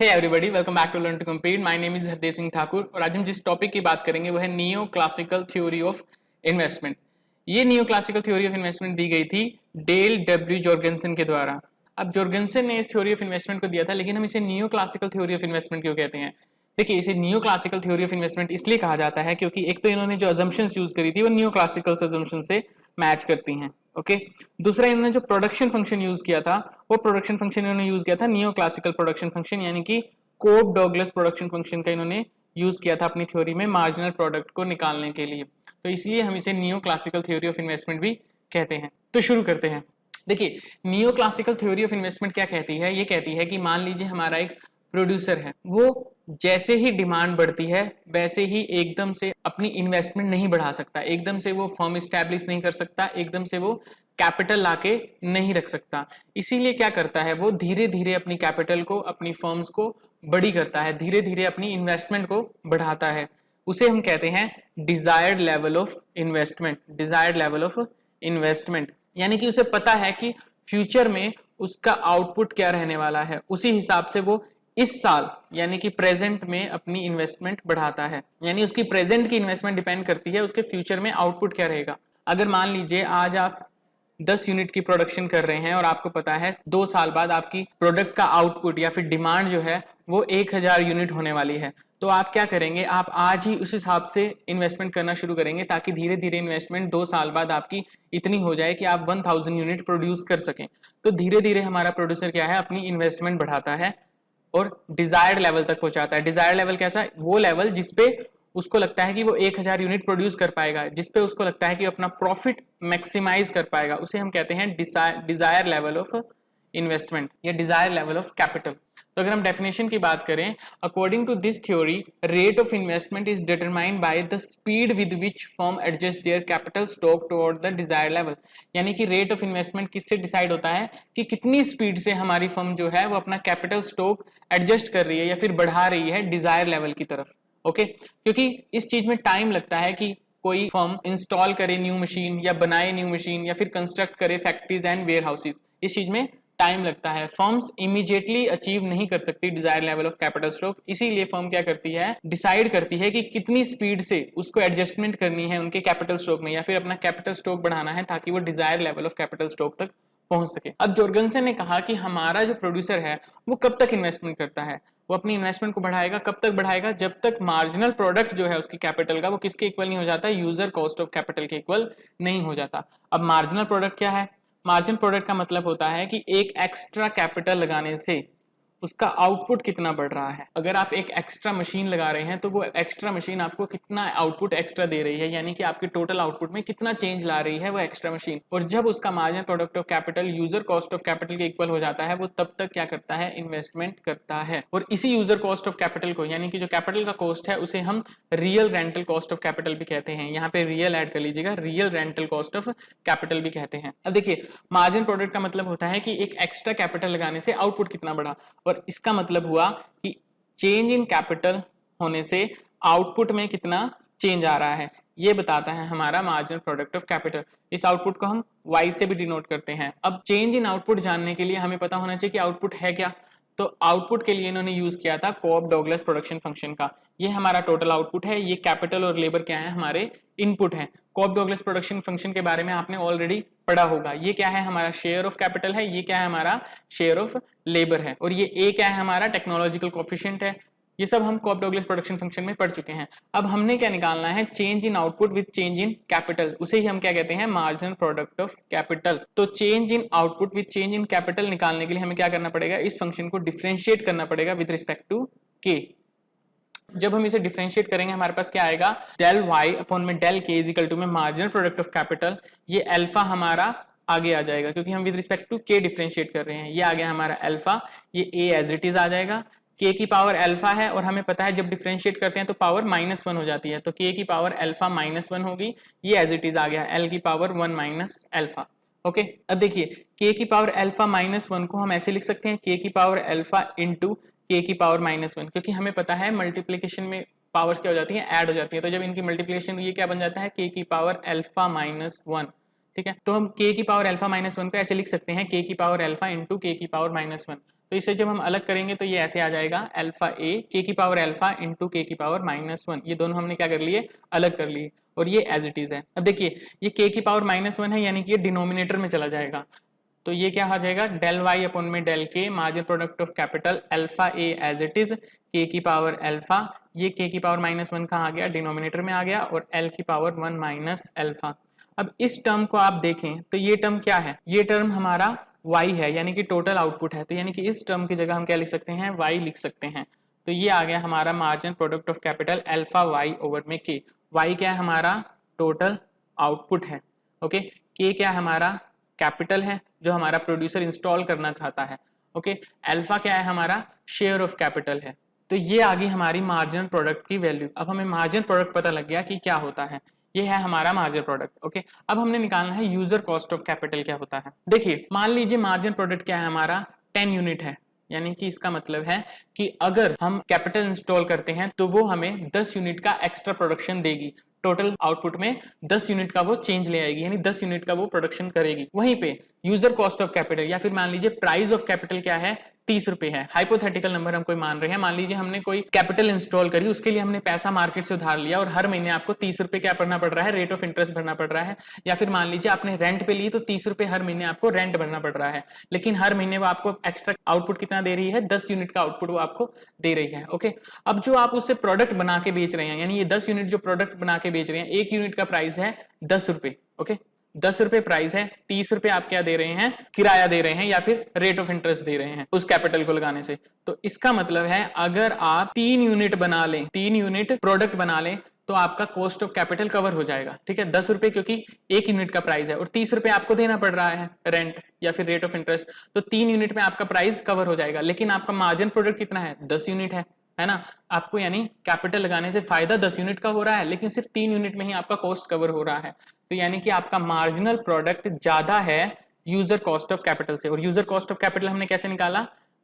Hey everybody, welcome back to learn to compete. My name is Hardev Singh Thakur और आज हम जिस टॉपिक की बात करेंगे वो है neo classical theory of investment. ये neo classical theory of investment दी गई थी डेल डब्ल्यू जॉर्गेनसन के द्वारा। अब जॉर्गेनसन ने इस थ्योरी ऑफ इन्वेस्टमेंट को दिया था, लेकिन हम इसे neo classical theory of investment क्यों कहते हैं? देखिए, इसे neo classical theory of investment इसलिए कहा जाता है क्योंकि एक तो इन्होंने जो अजम्पशंस यूज करी थी वो नियो क्लासिकल अजम्पशन से मैच करती हैं। ओके, दूसरा इन्होंने जो प्रोडक्शन फंक्शन यूज किया था वो प्रोडक्शन फंक्शन इन्होंने यूज किया था नियो क्लासिकल प्रोडक्शन फंक्शन, यानी कि कोप डॉगलस प्रोडक्शन फंक्शन का इन्होंने यूज किया था अपनी थ्योरी में मार्जिनल प्रोडक्ट को निकालने के लिए। तो इसलिए हम इसे neo classical theory of investment भी कहते हैं। तो शुरू करते हैं। देखिए, neo classical theory of investment क्या कहती है? ये कहती है कि मान लीजिए हमारा एक प्रोड्यूसर है, वो जैसे ही डिमांड बढ़ती है वैसे ही एकदम से अपनी इन्वेस्टमेंट नहीं बढ़ा सकता, एकदम से वो फर्म स्टैब्लिश नहीं कर सकता, एकदम से वो कैपिटल लाके नहीं रख सकता। इसीलिए क्या करता है, वो धीरे धीरे अपनी कैपिटल को, अपनी फर्म्स को बड़ी करता है, धीरे धीरे अपनी इन्वेस्टमेंट को बढ़ाता है। उसे हम कहते हैं desired level of investment. Desired level of investment यानी कि उसे पता है कि फ्यूचर में उसका आउटपुट क्या रहने वाला है, उसी हिसाब से वो इस साल यानी कि प्रेजेंट में अपनी इन्वेस्टमेंट बढ़ाता है। यानी उसकी प्रेजेंट की इन्वेस्टमेंट डिपेंड करती है उसके फ्यूचर में आउटपुट क्या रहेगा। अगर मान लीजिए आज आप 10 यूनिट की प्रोडक्शन कर रहे हैं और आपको पता है 2 साल बाद आपकी प्रोडक्ट का आउटपुट या फिर डिमांड जो है वो 1000 यूनिट होने वाली है, तो आप क्या करेंगे, आप आज ही उस हिसाब से इन्वेस्टमेंट करना शुरू करेंगे ताकि धीरे धीरे इन्वेस्टमेंट 2 साल बाद आपकी इतनी हो जाए कि आप 1000 यूनिट प्रोड्यूस कर सकें। तो धीरे धीरे हमारा प्रोड्यूसर क्या है, अपनी इन्वेस्टमेंट बढ़ाता है और डिजायर्ड लेवल तक पहुंचाता है। डिजायर्ड लेवल कैसा? वो लेवल जिसपे उसको लगता है कि वो 1000 यूनिट प्रोड्यूस कर पाएगा, जिसपे उसको लगता है कि अपना प्रॉफिट मैक्सिमाइज कर पाएगा, उसे हम कहते हैं डिजायर लेवल ऑफ इन्वेस्टमेंट या डिजायर लेवल ऑफ कैपिटल। तो अगर हम डेफिनेशन की बात करें, according to this theory rate of investment is determined by the speed with which firm adjust their capital stock toward the desire level. यानी कि rate of investment किससे decide होता है कि कितनी स्पीड से हमारी फर्म जो है वो अपना कैपिटल स्टॉक एडजस्ट कर रही है या फिर बढ़ा रही है डिजायर लेवल की तरफ। ओके, क्योंकि इस चीज में टाइम लगता है कि कोई फर्म इंस्टॉल करे न्यू मशीन या बनाए न्यू मशीन या फिर कंस्ट्रक्ट करे फैक्ट्रीज एंड वेयर हाउसेज, इस चीज में टाइम लगता है। फर्म्स इमीडिएटली अचीव नहीं कर सकती desire level of capital stock, इसीलिए फर्म क्या करती है, डिसाइड करती है कि कितनी स्पीड से उसको एडजस्टमेंट करनी है उनके कैपिटल स्टॉक में या फिर अपना कैपिटल स्टॉक बढ़ाना है ताकि वो desire level of capital stock तक पहुंच सके। अब जॉर्गेनसन ने कहा कि हमारा जो प्रोड्यूसर है वो कब तक इन्वेस्टमेंट करता है, वो अपनी इन्वेस्टमेंट को बढ़ाएगा, कब तक बढ़ाएगा, जब तक मार्जिनल प्रोडक्ट जो है उसकी कैपिटल का वो किसके इक्वल नहीं हो जाता, यूजर कॉस्ट ऑफ कैपिटल के इक्वल नहीं हो जाता। अब मार्जिनल प्रोडक्ट क्या है? मार्जिन प्रोडक्ट का मतलब होता है कि एक एक्स्ट्रा कैपिटल लगाने से उसका आउटपुट कितना बढ़ रहा है। अगर आप एक एक्स्ट्रा मशीन लगा रहे हैं तो वो एक्स्ट्रा मशीन आपको कितना आउटपुट एक्स्ट्रा दे रही है, यानी कि आपके टोटल आउटपुट में कितना चेंज ला रही है वो एक्स्ट्रा मशीन। और जब उसका margin product of capital user cost of capital के इक्वल हो जाता है वो तब तक क्या करता है, इन्वेस्टमेंट करता है। और इसी यूजर कॉस्ट ऑफ कैपिटल को, यानी कि जो कैपिटल का कॉस्ट है, उसे हम real rental cost of capital भी कहते हैं। यहाँ पे रियल ऐड कर लीजिएगा, real rental cost of capital भी कहते हैं। अब देखिए, मार्जिन प्रोडक्ट का मतलब होता है कि एक एक्स्ट्रा कैपिटल लगाने से आउटपुट कितना बढ़ा, और इसका मतलब हुआ कि चेंज इन कैपिटल होने से आउटपुट में कितना चेंज आ रहा है, ये बताता है हमारा मार्जिनल प्रोडक्ट ऑफ कैपिटल। इस आउटपुट को हम वाई से भी डिनोट करते हैं। अब चेंज इन आउटपुट जानने के लिए हमें पता होना चाहिए कि आउटपुट है क्या। तो आउटपुट के लिए इन्होंने यूज किया था कोप डॉगलस प्रोडक्शन फंक्शन का। ये हमारा टोटल आउटपुट है, ये कैपिटल और लेबर क्या है, हमारे इनपुट है। कोप डॉगलस प्रोडक्शन फंक्शन के बारे में आपने ऑलरेडी पढ़ा होगा। ये क्या है, हमारा शेयर ऑफ कैपिटल है, ये क्या है, हमारा शेयर ऑफ लेबर है, और ये ए क्या है, हमारा टेक्नोलॉजिकल कोफिशिएंट है। ये सब हम कोप डॉगलस प्रोडक्शन फंक्शन में पढ़ चुके हैं। अब हमने क्या निकालना है, change in output with change in capital, उसे ही हम क्या कहते हैं, मार्जिनल प्रोडक्ट ऑफ कैपिटल। तो change in output with change in capital निकालने के लिए हमें क्या करना पड़ेगा, इस फंक्शन को डिफरेंशिएट करना पड़ेगा विद रिस्पेक्ट टू के। जब हम इसे डिफरेंशिएट करेंगे हमारे पास क्या आएगा, डेल वाई अपॉन में डेल के इज इक्वल टू में मार्जिनल प्रोडक्ट ऑफ कैपिटल। ये अल्फा हमारा आगे आ जाएगा क्योंकि हम विद रिस्पेक्ट टू के डिफरेंशिएट कर रहे हैं। ये आ गया हमारा अल्फा, ये ए एज इट इज आ जाएगा। के की पावर अल्फा है और हमें पता है जब डिफरेंशिएट करते हैं तो पावर -1 हो जाती है, तो के की पावर अल्फा -1 होगी। ये एज इट इज आ गया एल की पावर 1 माइनस अल्फा। ओके, अब देखिए के की पावर अल्फा -1 को हम ऐसे लिख सकते हैं, के की पावर अल्फा इंटू के की पावर -1, क्योंकि हमें पता है मल्टीप्लीकेशन में पावर्स क्या हो जाती हैं, ऐड हो जाती है। तो जब इनकी मल्टीप्लीकेशन ये क्या बन जाता है, के की पावर अल्फा -1। ठीक है, तो हम के की पावर अल्फा -1 को ऐसे लिख सकते हैं, के की पावर अल्फा इंटू के की पावर -1। तो इसे जब हम अलग करेंगे तो ये ऐसे आ जाएगा अल्फा ए के की पावर अल्फा इंटू के की पावर -1, ये दोनों हमने क्या कर लिए, अलग कर लिए, और ये एज इट इज है। अब देखिए ये के की पावर -1 है, यानी कि ये डिनोमिनेटर में चला जाएगा, तो ये क्या आ जाएगा डेल वाई अपॉन में del K, marginal product of capital alpha A as it is, K की पावर अल्फा, ये के की पावर -1 कहाँ आ गया, डिनोमिनेटर में आ गया, और एल की पावर 1 माइनस अल्फा। अब इस टर्म को आप देखें तो ये टर्म क्या है, ये टर्म हमारा y है, यानी कि टोटल आउटपुट है, तो यानी कि इस टर्म की जगह हम क्या लिख सकते हैं, y लिख सकते हैं। तो ये आ गया हमारा margin product of capital alpha y over में k। y क्या है, हमारा टोटल आउटपुट है, ओके। k क्या है, हमारा कैपिटल है जो हमारा प्रोड्यूसर इंस्टॉल करना चाहता है, ओके। अल्फा क्या है, हमारा शेयर ऑफ कैपिटल है। तो ये आ गई हमारी मार्जिनल प्रोडक्ट की वैल्यू। अब हमें मार्जिनल प्रोडक्ट पता लग गया कि क्या होता है, ये है हमारा मार्जिन प्रोडक्ट, ओके। अब हमने निकालना है यूजर कॉस्ट ऑफ कैपिटल क्या होता है। देखिए मान लीजिए मार्जिन प्रोडक्ट क्या है, हमारा 10 यूनिट है, यानी कि इसका मतलब है कि अगर हम कैपिटल इंस्टॉल करते हैं तो वो हमें 10 यूनिट का एक्स्ट्रा प्रोडक्शन देगी, टोटल आउटपुट में 10 यूनिट का वो चेंज ले आएगी, यानी 10 यूनिट का वो प्रोडक्शन करेगी। वहीं पे यूजर कॉस्ट ऑफ कैपिटल या फिर मान लीजिए प्राइस ऑफ कैपिटल क्या है, 30 रुपए है। हाइपोथेटिकल नंबर हम कोई मान रहे हैं, मान लीजिए हमने कोई कैपिटल इंस्टॉल करी, उसके लिए हमने पैसा मार्केट से उधार लिया और हर महीने आपको 30 रुपए क्या भरना पड़ रहा है, रेट ऑफ इंटरेस्ट भरना पड़ रहा है। या फिर मान लीजिए आपने रेंट पे ली तो 30 रुपए हर महीने आपको रेंट भरना पड़ रहा है, लेकिन हर महीने वो आपको एक्स्ट्रा आउटपुट कितना दे रही है, 10 यूनिट का आउटपुट वो आपको दे रही है, ओके। अब जो आप उससे प्रोडक्ट बना के बेच रहे हैं, यानी ये 10 यूनिट जो प्रोडक्ट बना के बेच रहे हैं, एक यूनिट का प्राइस है 10 रुपए, ओके। 10 रुपए प्राइस है, 30 रुपए आप क्या दे रहे हैं, किराया दे रहे हैं या फिर रेट ऑफ इंटरेस्ट दे रहे हैं उस कैपिटल को लगाने से। तो इसका मतलब है अगर आप 3 यूनिट बना लें, 3 यूनिट प्रोडक्ट बना लें तो आपका कॉस्ट ऑफ कैपिटल कवर हो जाएगा, ठीक है। 10 रुपए क्योंकि एक यूनिट का प्राइस है और 30 रुपए आपको देना पड़ रहा है रेंट या फिर रेट ऑफ इंटरेस्ट, तो 3 यूनिट में आपका प्राइस कवर हो जाएगा। लेकिन आपका मार्जिन प्रोडक्ट कितना है, 10 यूनिट है ना। आपको यानी कैपिटल लगाने से फायदा 10 यूनिट का हो रहा है, लेकिन सिर्फ 3 यूनिट में ही आपका कॉस्ट कवर हो रहा है। तो यानी कि आपका मार्जिनल प्रोडक्ट ज्यादा है यूजर कॉस्ट ऑफ कैपिटल से। और यूजर कॉस्ट ऑफ कैपिटल हमने कैसे निकाला,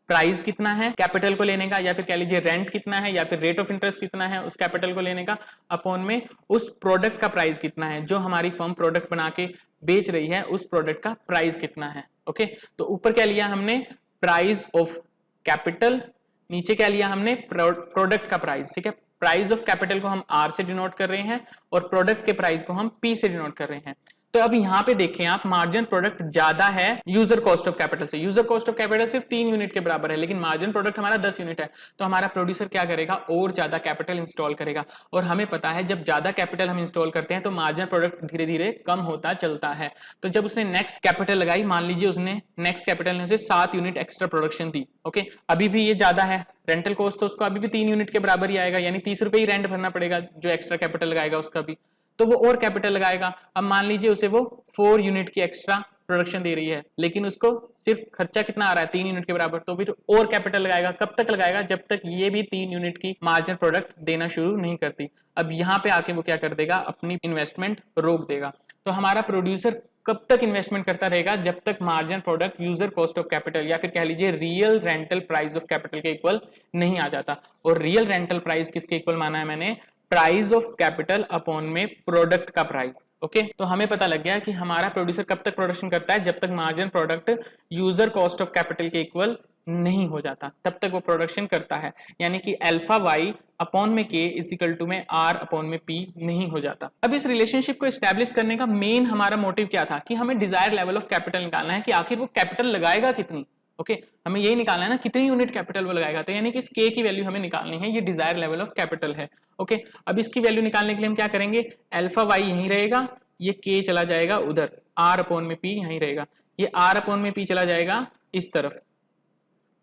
प्राइस कितना है कैपिटल को लेने का, या फिर कह लीजिए रेंट कितना है, या फिर रेट ऑफ इंटरेस्ट कितना है उस कैपिटल को लेने का, अपॉन में उस प्रोडक्ट का प्राइस कितना है, जो हमारी फर्म प्रोडक्ट बना के बेच रही है उस प्रोडक्ट का प्राइस कितना है, ओके। तो ऊपर क्या लिया हमने, प्राइस ऑफ कैपिटल, नीचे क्या लिया हमने, प्रोडक्ट का प्राइस, ठीक है। प्राइस ऑफ कैपिटल को हम आर से डिनोट कर रहे हैं और प्रोडक्ट के प्राइस को हम पी से डिनोट कर रहे हैं। तो अब यहाँ पे देखें आप, मार्जिन प्रोडक्ट ज्यादा है यूजर कॉस्ट ऑफ कैपिटल से। यूजर कॉस्ट ऑफ कैपिटल सिर्फ 3 यूनिट के बराबर है, लेकिन मार्जिन प्रोडक्ट हमारा 10 यूनिट है। तो हमारा प्रोड्यूसर क्या करेगा, और ज्यादा कैपिटल इंस्टॉल करेगा। और हमें पता है जब ज्यादा कैपिटल हम इंस्टॉल करते हैं तो मार्जिन प्रोडक्ट धीरे धीरे कम होता चलता है। तो जब उसने नेक्स्ट कैपिटल लगाई, मान लीजिए उसने नेक्स्ट कैपिटल ने उसे 7 यूनिट एक्स्ट्रा प्रोडक्शन दी, ओके। अभी भी ये ज्यादा है, रेंटल कॉस्ट तो उसको अभी भी 3 यूनिट के बराबर ही आएगा, यानी 30 रुपए ही रेंट भरना पड़ेगा जो एक्स्ट्रा कैपिटल लगाएगा उसका भी, तो वो और कैपिटल लगाएगा। अब मान लीजिए उसे वो 4 यूनिट की एक्स्ट्रा प्रोडक्शन दे रही है, लेकिन उसको सिर्फ खर्चा कितना आ रहा है, 3 यूनिट के बराबर, तो फिर और कैपिटल लगाएगा। कब तक लगाएगा, जब तक ये भी 3 यूनिट की मार्जिन प्रोडक्ट देना शुरू नहीं करती। अब यहाँ पे आके वो क्या कर देगा, अपनी इन्वेस्टमेंट रोक देगा। तो हमारा प्रोड्यूसर कब तक इन्वेस्टमेंट करता रहेगा, जब तक margin product user cost of capital या फिर कह लीजिए real rental price of capital के इक्वल नहीं आ जाता। और रियल रेंटल प्राइस किसके इक्वल माना है मैंने, प्राइस ऑफ कैपिटल अपॉन में प्रोडक्ट का प्राइस, ओके। तो हमें पता लग गया कि हमारा प्रोड्यूसर कब तक प्रोडक्शन करता है, जब तक margin product user cost of capital के इक्वल नहीं हो जाता, तब तक वो प्रोडक्शन करता है। यानी कि अल्फा वाई अपॉन में के इज इक्वल टू में आर अपॉन में पी नहीं हो जाता। अब इस रिलेशनशिप को एस्टैब्लिश करने का मेन हमारा मोटिव क्या था, कि हमें डिजायर लेवल ऑफ कैपिटल निकालना है, कि आखिर वो कैपिटल लगाएगा कितनी, ओके। हमें यही निकालना है ना, कितनी यूनिट कैपिटल वो लगाएगा। तो यानी कि इस के की वैल्यू हमें निकालनी है, ये डिजायर लेवल ऑफ कैपिटल है, ओके। अब इसकी वैल्यू निकालने के लिए हम क्या करेंगे, अल्फा वाई यहीं रहेगा, ये के चला जाएगा उधर, आर अपॉन में पी यहीं रहेगा, ये आर अपॉन में पी चला जाएगा इस तरफ।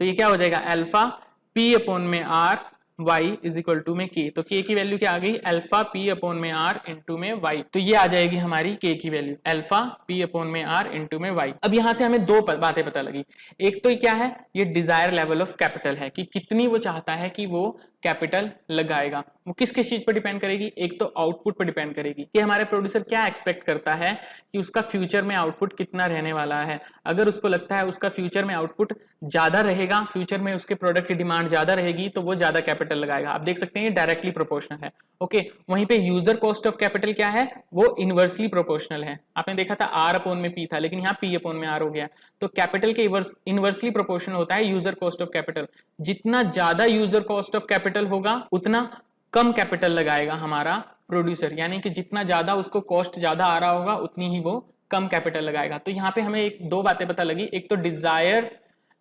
तो ये क्या हो जाएगा, अल्फा पी अपॉन में R y is equal to में k। तो k की वैल्यू क्या आ गई, अल्फा p अपॉन में r इंटू में y। तो ये आ जाएगी हमारी k की वैल्यू, अल्फा p अपॉन में r इंटू में y। अब यहाँ से हमें दो बातें पता लगी। एक तो क्या है, ये डिजायर लेवल ऑफ कैपिटल है, कि कितनी वो चाहता है कि वो कैपिटल लगाएगा। वो किस किस चीज पर डिपेंड करेगी, एक तो आउटपुट पर डिपेंड करेगी कि हमारे प्रोड्यूसर क्या एक्सपेक्ट करता है कि उसका फ्यूचर में आउटपुट कितना रहने वाला है। अगर उसको लगता है उसका फ्यूचर में आउटपुट ज्यादा रहेगा, फ्यूचर में उसके प्रोडक्ट की डिमांड ज्यादा रहेगी, तो वो ज्यादा कैपिटल लगाएगा। आप देख सकते हैं ये डायरेक्टली प्रोपोर्शनल है। ओके, वहीं पे यूजर कॉस्ट ऑफ कैपिटल क्या है, वो इनवर्सली प्रोपोर्शनल है। आपने देखा था आर अपॉन में पी था, लेकिन यहाँ पी अपॉन में आर हो गया। तो कैपिटल के इनवर्सली प्रोपोर्शनल होता है यूजर कॉस्ट ऑफ कैपिटल। जितना ज्यादा यूजर कॉस्ट ऑफ कैपिटल होगा उतना कम कैपिटल लगाएगा हमारा प्रोड्यूसर, यानी कि जितना ज्यादा उसको कॉस्ट ज्यादा आ रहा होगा उतनी ही वो कम कैपिटल लगाएगा। तो यहाँ पे हमें एक दो बातें पता लगी, एक तो डिजायर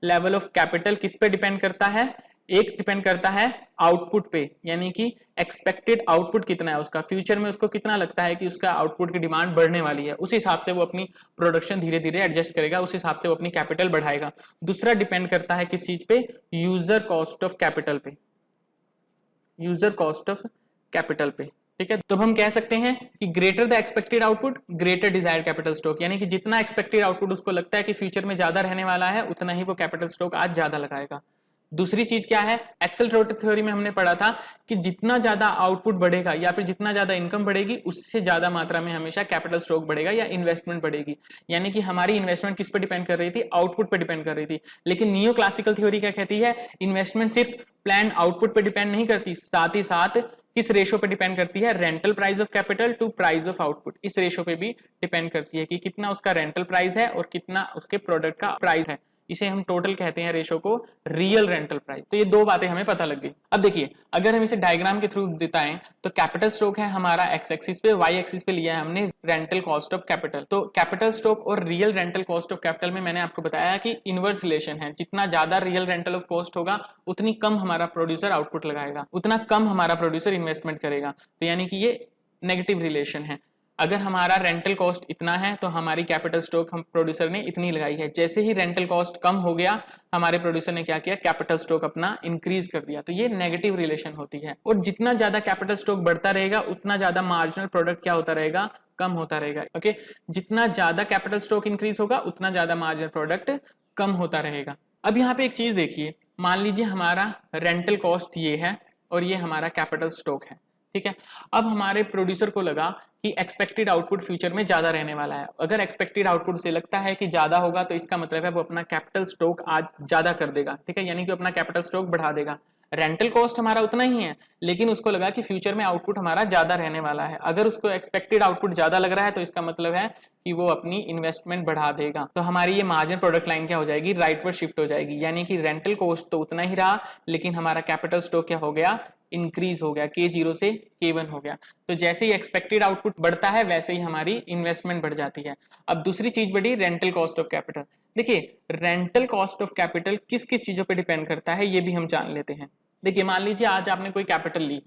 लेवल ऑफ कैपिटल किस पे डिपेंड करता है, एक डिपेंड करता है आउटपुट पे, यानी कि एक्सपेक्टेड आउटपुट कितना है उसका, फ्यूचर में उसको कितना लगता है कि उसका आउटपुट की डिमांड बढ़ने वाली है, उस हिसाब से वो अपनी प्रोडक्शन धीरे धीरे एडजस्ट करेगा, उस हिसाब से वो अपनी कैपिटल बढ़ाएगा। दूसरा डिपेंड करता है किस चीज पे, यूजर कॉस्ट ऑफ कैपिटल पे, यूजर कॉस्ट ऑफ कैपिटल पे। ठीक है, तो हम कह सकते हैं कि greater the expected output greater desired capital stock, यानी कि जितना एक्सपेक्टेड आउटपुट उसको लगता है कि फ्यूचर में ज्यादा रहने वाला है उतना ही वो कैपिटल स्टॉक आज ज्यादा लगाएगा। दूसरी चीज क्या है, एक्सेलरेटर थ्योरी में हमने पढ़ा था कि जितना ज्यादा आउटपुट बढ़ेगा या फिर जितना ज्यादा इनकम बढ़ेगी उससे ज्यादा मात्रा में हमेशा कैपिटल स्टॉक बढ़ेगा या इन्वेस्टमेंट बढ़ेगी। यानी कि हमारी इन्वेस्टमेंट किस पर डिपेंड कर रही थी, आउटपुट पर डिपेंड कर रही थी। लेकिन नियो क्लासिकल थ्योरी क्या कहती है, इन्वेस्टमेंट सिर्फ प्लान आउटपुट पर डिपेंड नहीं करती, साथ ही साथ किस रेशो पे डिपेंड करती है, rental price of capital to price of output, इस रेशो पे भी डिपेंड करती है कि कितना उसका रेंटल प्राइस है और कितना उसके प्रोडक्ट का प्राइस है। इसे हम टोटल कहते हैं रेशो को, रियल रेंटल प्राइस। तो ये दो बातें हमें पता लग गई। अब देखिए, अगर हम इसे डायग्राम के थ्रू बताएं तो कैपिटल स्टॉक है हमारा एक्स एक्सिस पे, वाई एक्सिस पे लिया है हमने रेंटल कॉस्ट ऑफ कैपिटल। तो कैपिटल स्टॉक और real rental cost of capital में मैंने आपको बताया कि इनवर्स रिलेशन है, जितना ज्यादा रियल रेंटल ऑफ कॉस्ट होगा उतनी कम हमारा प्रोड्यूसर आउटपुट लगाएगा, उतना कम हमारा प्रोड्यूसर इन्वेस्टमेंट करेगा। तो यानी कि ये नेगेटिव रिलेशन है। अगर हमारा रेंटल कॉस्ट इतना है तो हमारी कैपिटल स्टॉक हम प्रोड्यूसर ने इतनी लगाई है। जैसे ही रेंटल कॉस्ट कम हो गया हमारे प्रोड्यूसर ने क्या किया, कैपिटल स्टॉक अपना इंक्रीज कर दिया। तो ये नेगेटिव रिलेशन होती है। और जितना ज्यादा कैपिटल स्टॉक बढ़ता रहेगा उतना ज्यादा मार्जिनल प्रोडक्ट क्या होता रहेगा, कम होता रहेगा। ओके, जितना ज्यादा कैपिटल स्टॉक इंक्रीज होगा उतना ज्यादा मार्जिनल प्रोडक्ट कम होता रहेगा। अब यहाँ पे एक चीज देखिए, मान लीजिए हमारा रेंटल कॉस्ट ये है और ये हमारा कैपिटल स्टॉक है। ठीक है, अब हमारे प्रोड्यूसर को लगा कि एक्सपेक्टेड आउटपुट फ्यूचर में ज्यादा रहने वाला है। अगर एक्सपेक्टेड आउटपुट से लगता है कि ज्यादा होगा तो इसका मतलब है वो अपना कैपिटल स्टॉक आज ज्यादा कर देगा। ठीक है, यानी कि अपना कैपिटल स्टॉक बढ़ा देगा। रेंटल कॉस्ट हमारा उतना ही है, लेकिन उसको लगा कि फ्यूचर में आउटपुट हमारा ज्यादा रहने वाला है। अगर उसको एक्सपेक्टेड आउटपुट ज्यादा लग रहा है तो इसका मतलब है कि वो अपनी इन्वेस्टमेंट बढ़ा देगा। तो हमारी ये मार्जिन प्रोडक्ट लाइन क्या हो जाएगी, राइटवर्ड शिफ्ट हो जाएगी। यानी कि रेंटल कॉस्ट तो उतना ही रहा, लेकिन हमारा कैपिटल स्टॉक क्या हो गया, इंक्रीज हो गया, K0 से K1 हो गया। तो जैसे ही एक्सपेक्टेड आउटपुट बढ़ता है वैसे ही हमारी इन्वेस्टमेंट बढ़ जाती है। अब दूसरी चीज बढ़ी, रेंटल कॉस्ट ऑफ कैपिटल। देखिए, रेंटल कॉस्ट ऑफ कैपिटल किस किस चीजों पे डिपेंड करता है ये भी हम जान लेते हैं। देखिए, मान लीजिए आज आपने कोई कैपिटल ली,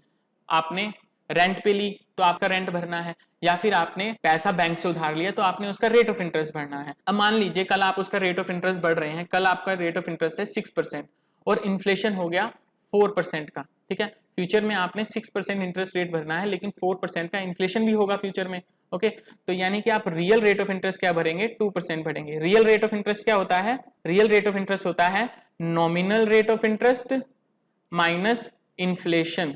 आपने रेंट पे ली तो आपका रेंट भरना है, या फिर आपने पैसा बैंक से उधार लिया तो आपने उसका रेट ऑफ इंटरेस्ट भरना है। अब मान लीजिए कल आप उसका रेट ऑफ इंटरेस्ट बढ़ रहे हैं, कल आपका रेट ऑफ इंटरेस्ट है 6% और इन्फ्लेशन हो गया 4% का। ठीक है, फ्यूचर में आपने 6% इंटरेस्ट रेट भरना है, लेकिन 4% का इन्फ्लेशन भी होगा फ्यूचर में। ओके, तो यानी कि आप रियल रेट ऑफ इंटरेस्ट क्या भरेंगे, 2% भरेंगे। रियल रेट ऑफ इंटरेस्ट क्या होता है, रियल रेट ऑफ इंटरेस्ट होता है nominal rate of interest minus inflation.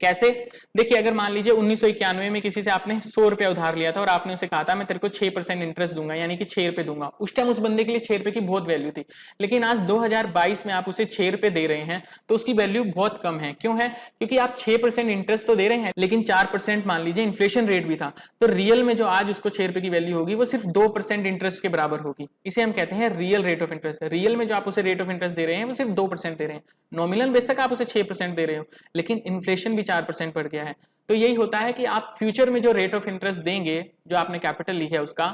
कैसे, देखिए, अगर मान लीजिए 1991 में किसी से आपने 100 रुपया उधार लिया था और आपने उसे कहा था मैं तेरे को 6% इंटरेस्ट दूंगा, यानी कि 6 रुपए दूंगा। उस टाइम उस बंदे के लिए 6 रुपए की बहुत वैल्यू थी, लेकिन आज 2022 में आप उसे 6 रुपए दे रहे हैं तो उसकी वैल्यू बहुत कम है। क्यों है, क्योंकि आप 6% इंटरेस्ट तो दे रहे हैं, लेकिन 4% मान लीजिए इन्फ्लेशन रेट भी था। तो रियल में जो आज उसको 6 रुपए की वैल्यू होगी वो सिर्फ 2% इंटरेस्ट के बराबर होगी। इसे हम कहते हैं real rate of interest. Real में जो आप उसे रेट ऑफ इंटरेस्ट दे रहे हैं वो सिर्फ 2% दे रहे हैं। नॉमिनल बेशक आप उसे 6% दे रहे हो, लेकिन इन्फ्लेशन भी 4% बढ़ गया है। तो यही होता है कि आप फ्यूचर में जो रेट ऑफ इंटरेस्ट देंगे, जो आपने कैपिटल ली है उसका,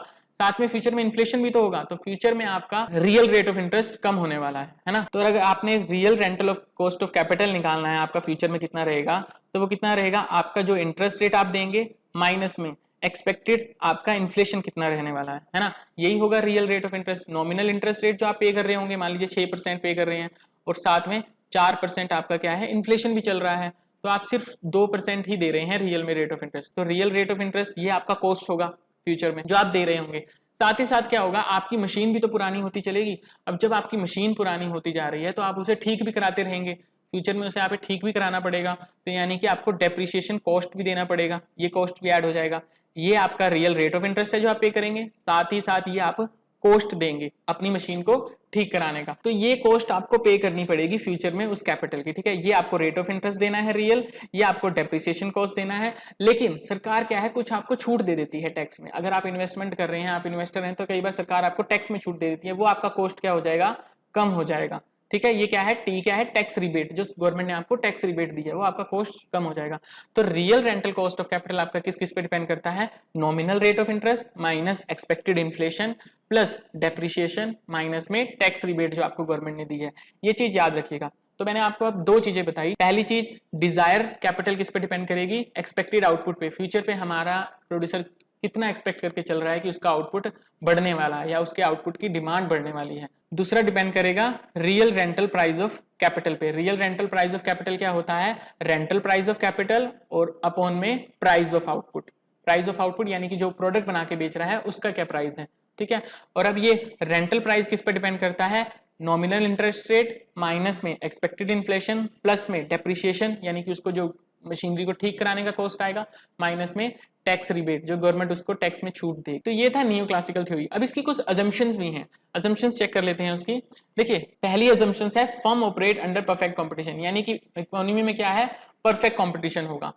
साथ में फ्यूचर में इन्फ्लेशन भी तो होगा, तो फ्यूचर में आपका रियल रेट ऑफ इंटरेस्ट कम होने वाला है ना। तो अगर आपने real rental of cost of capital निकालना है आपका फ्यूचर में कितना रहेगा, तो वो कितना रहेगा, आपका जो इंटरेस्ट रेट आप देंगे माइनस में एक्सपेक्टेड आपका इन्फ्लेशन कितना रहने वाला है ना। यही होगा real rate of interest. Nominal interest rate जो आप पे कर रहे होंगे, मान लीजिए 6% पे कर रहे हैं और साथ में 4% आपका क्या है, इन्फ्लेशन भी चल रहा है, तो आप सिर्फ 2% ही दे रहे हैं रियल में रेट ऑफ इंटरेस्ट। तो रियल रेट ऑफ इंटरेस्ट ये आपका कॉस्ट होगा फ्यूचर में जो आप दे रहे होंगे। साथ ही साथ क्या होगा, आपकी मशीन भी तो पुरानी होती चलेगी। अब जब आपकी मशीन पुरानी होती जा रही है तो आप उसे ठीक भी कराते रहेंगे। फ्यूचर में उसे यहाँ पे ठीक भी कराना पड़ेगा, तो यानी कि आपको डेप्रिसिएशन कॉस्ट भी देना पड़ेगा, ये कॉस्ट भी ऐड हो जाएगा। ये आपका रियल रेट ऑफ इंटरेस्ट है जो आप पे करेंगे, साथ ही साथ ये आप कॉस्ट देंगे अपनी मशीन को ठीक कराने का, तो ये कॉस्ट आपको पे करनी पड़ेगी फ्यूचर में उस कैपिटल की, ठीक है। ये आपको रेट ऑफ इंटरेस्ट देना है रियल, ये आपको डेप्रिसिएशन कॉस्ट देना है। लेकिन सरकार क्या है, कुछ आपको छूट दे देती है टैक्स में। अगर आप इन्वेस्टमेंट कर रहे हैं, आप इन्वेस्टर हैं, तो कई बार सरकार आपको टैक्स में छूट दे देती है, वो आपका कॉस्ट क्या हो जाएगा, कम हो जाएगा, ठीक है। ये क्या है, टी क्या है, टैक्स रिबेट, जो गवर्नमेंट ने आपको टैक्स रिबेट दी है वो आपका कॉस्ट कम हो जाएगा। तो real rental cost of capital आपका किस किस पे डिपेंड करता है, nominal rate of interest minus expected inflation plus depreciation minus में टैक्स रिबेट जो आपको गवर्नमेंट ने दी है। ये चीज याद रखिएगा। तो मैंने आपको अब दो चीजें बताई। पहली चीज, डिजायर कैपिटल किस पे डिपेंड करेगी, एक्सपेक्टेड आउटपुट पे, फ्यूचर पे हमारा प्रोड्यूसर कितना एक्सपेक्ट करके चल रहा है कि उसका आउटपुट बढ़ने वाला है या उसके आउटपुट की डिमांड बढ़ने वाली है। दूसरा डिपेंड करेगा real rental price of capital पे। Real rental price of capital क्या होता है, रेंटल प्राइस ऑफ कैपिटल और अपॉन में price of output. Price of output यानी कि जो प्रोडक्ट बना के बेच रहा है उसका क्या प्राइस है, ठीक है। और अब ये रेंटल प्राइस किस पे डिपेंड करता है, नॉमिनल इंटरेस्ट रेट माइनस में एक्सपेक्टेड इन्फ्लेशन प्लस में डेप्रिसिएशन यानी कि उसको जो मशीनरी को ठीक कराने का कॉस्ट आएगा माइनस में टैक्स रिबेट जो गवर्नमेंट उसको टैक्स में छूट दे। तो ये था न्यू क्लासिकल थ्योरी। अब इसकी कुछ अजम्पशंस भी हैं, अजम्पशंस चेक कर लेते हैं उसकी। देखिए पहली अजम्पशंस है firm operate under perfect competition, यानी कि इकोनॉमी में क्या है, परफेक्ट कंपटीशन होगा।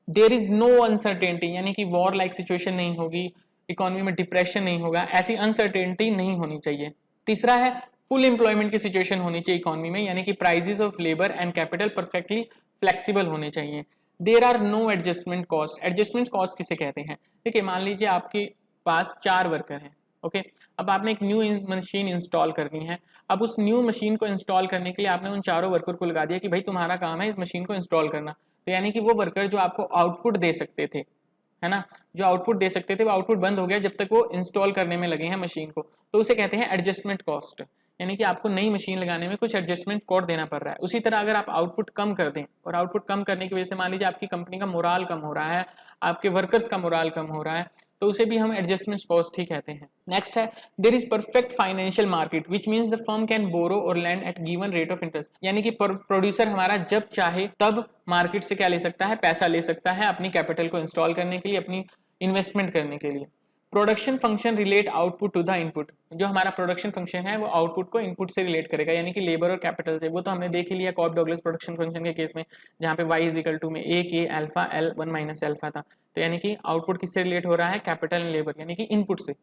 देयर इज नो अनसर्टेनिटी, यानी कि वॉर लाइक सिचुएशन नहीं होगी, इकोनॉमी में डिप्रेशन नहीं होगा, ऐसी अनसर्टेनिटी नहीं होनी चाहिए। तीसरा है फुल एम्प्लॉयमेंट की सिचुएशन होनी चाहिए इकोनॉमी में, यानी कि prices of labour and capital perfectly flexible होने चाहिए। There are no adjustment cost. Adjustment cost किसे कहते हैं, देखिए मान लीजिए आपके पास 4 वर्कर हैं, ओके। अब आपने एक न्यू मशीन इंस्टॉल करनी है। अब उस न्यू मशीन को इंस्टॉल करने के लिए आपने उन चारों वर्कर को लगा दिया कि भाई तुम्हारा काम है इस मशीन को इंस्टॉल करना। तो यानी कि वो वर्कर जो आपको आउटपुट दे सकते थे, है ना, जो आउटपुट दे सकते थे वो आउटपुट बंद हो गया जब तक वो इंस्टॉल करने में लगे हैं मशीन को, तो उसे कहते हैं एडजस्टमेंट कॉस्ट। यानी कि आपको नई मशीन लगाने में कुछ एडजस्टमेंट कोड देना पड़ रहा है। उसी तरह अगर आप आउटपुट कम कर दें, और आउटपुट कम करने की वजह से मान लीजिए आपकी कंपनी का मोराल कम हो रहा है, आपके वर्कर्स का मोराल कम हो रहा है, तो उसे भी हम एडजस्टमेंट कॉस्ट ही कहते हैं। नेक्स्ट है there is perfect financial market which means the firm can borrow or lend at given rate of interest, यानी कि प्रोड्यूसर हमारा जब चाहे तब मार्केट से क्या ले सकता है, पैसा ले सकता है अपनी कैपिटल को इंस्टॉल करने के लिए, अपनी इन्वेस्टमेंट करने के लिए। Production function relate output to the input, जो हमारा प्रोडक्शन फंक्शन है वो आउटपुट को इनपुट से रिलेट करेगा, यानी कि लेबर और कैपिटल से। वो तो हमने देख ही लिया कॉप डॉगलस प्रोडक्शन फंक्शन के केस में, जहाँ पे y इज इक्वल टू में a k alpha l 1 minus alpha था। तो यानी कि आउटपुट किससे रिलेट हो रहा है, कैपिटल एंड लेबर, यानी कि इनपुट से।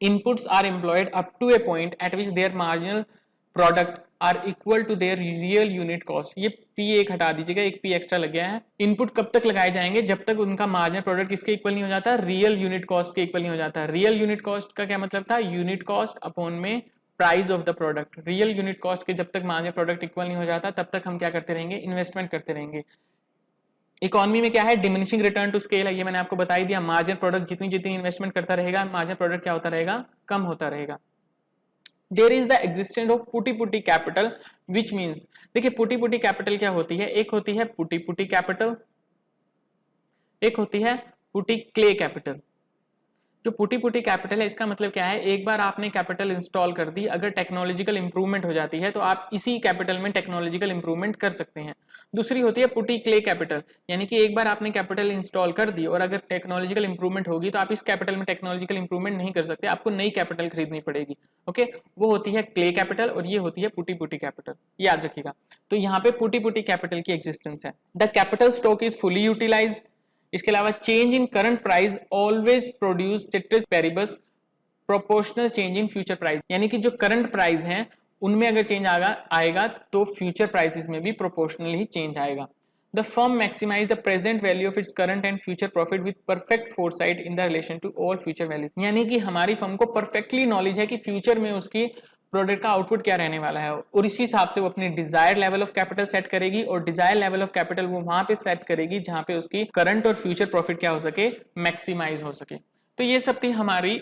Inputs are employed up to a point at which their marginal product are equal to their real unit cost. ये पी एक हटा दीजिएगा, एक पी एक्स्ट्रा लग गया है। इनपुट कब तक लगाए जाएंगे, जब तक उनका मार्जिनल प्रोडक्ट किसके इक्वल नहीं हो जाता, रियल यूनिट कॉस्ट के इक्वल नहीं हो जाता। रियल यूनिट कॉस्ट का क्या मतलब था, यूनिट कॉस्ट अपॉन में price of the product. Real unit cost के जब तक मार्जिनल प्रोडक्ट इक्वल नहीं हो जाता तब तक हम क्या करते रहेंगे, इन्वेस्टमेंट करते रहेंगे। इकोनॉमी में क्या है, डिमिनिशिंग रिटर्न टू स्केल है, ये मैंने आपको बता ही दिया। मार्जिनल प्रोडक्ट जितनी जितनी इन्वेस्टमेंट करता रहेगा, मार्जिनल प्रोडक्ट क्या होता रहेगा, कम होता रहेगा। There is the existence of putty putty capital which means, देखिए पुटी पुटी कैपिटल क्या होती है, एक होती है पुटी पुटी कैपिटल, एक होती है पुटी क्ले कैपिटल। जो पुटी पुटी कैपिटल है इसका मतलब क्या है, एक बार आपने कैपिटल इंस्टॉल कर दी, अगर टेक्नोलॉजिकल इंप्रूवमेंट हो जाती है तो आप इसी कैपिटल में टेक्नोलॉजिकल इंप्रूवमेंट कर सकते हैं। दूसरी होती है पुटी क्ले कैपिटल, यानी कि एक बार आपने कैपिटल इंस्टॉल कर दी और अगर टेक्नोलॉजिकल इंप्रूवमेंट होगी तो आप इस कैपिटल में टेक्नोलॉजिकल इंप्रूवमेंट नहीं कर सकते, आपको नई कैपिटल खरीदनी पड़ेगी। ओके, वो होती है क्ले कैपिटल और ये होती है पुटी पुटी कैपिटल, याद रखिएगा। तो यहाँ पे पुटी पुटी कैपिटल की एग्जिस्टेंस है। The capital stock is fully utilised. इसके अलावा change in current price always produce ceteris paribus proportional change in future price, यानी कि जो करंट प्राइस हैं उनमें अगर चेंज आएगा तो फ्यूचर प्राइसेस में भी प्रोपोर्शनल ही चेंज आएगा। The firm maximise the present value of its current and future profit with perfect foresight in the relation to all future value, यानी कि हमारी फर्म को परफेक्टली नॉलेज है कि फ्यूचर में उसकी प्रोडक्ट का आउटपुट क्या रहने वाला है, और इसी हिसाब से वो अपनी desire level of capital set करेगी, और डिजायर लेवल ऑफ कैपिटल वो वहां पे सेट करेगी जहां पे उसकी करंट और फ्यूचर प्रॉफिट क्या हो सके, मैक्सिमाइज हो सके। तो ये सब थी हमारी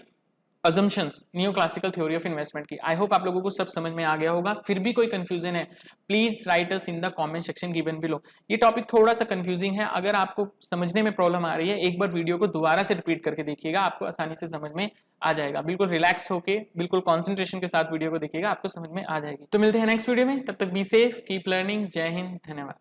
assumptions neo classical theory of investment की। आई होप आप लोगों को सब समझ में आ गया होगा। फिर भी कोई कंफ्यूजन है, please right us in the comment section given below. ये टॉपिक थोड़ा सा कंफ्यूजिंग है, अगर आपको समझने में प्रॉब्लम आ रही है एक बार वीडियो को दोबारा से रिपीट करके देखिएगा, आपको आसानी से समझ में आ जाएगा। बिल्कुल रिलैक्स होके, बिल्कुल कॉन्सेंट्रेशन के साथ वीडियो को देखिएगा, आपको समझ में आ जाएगी। तो मिलते हैं नेक्स्ट वीडियो में, तब तक बी सेफ, कीप लर्निंग। जय हिंद, धन्यवाद।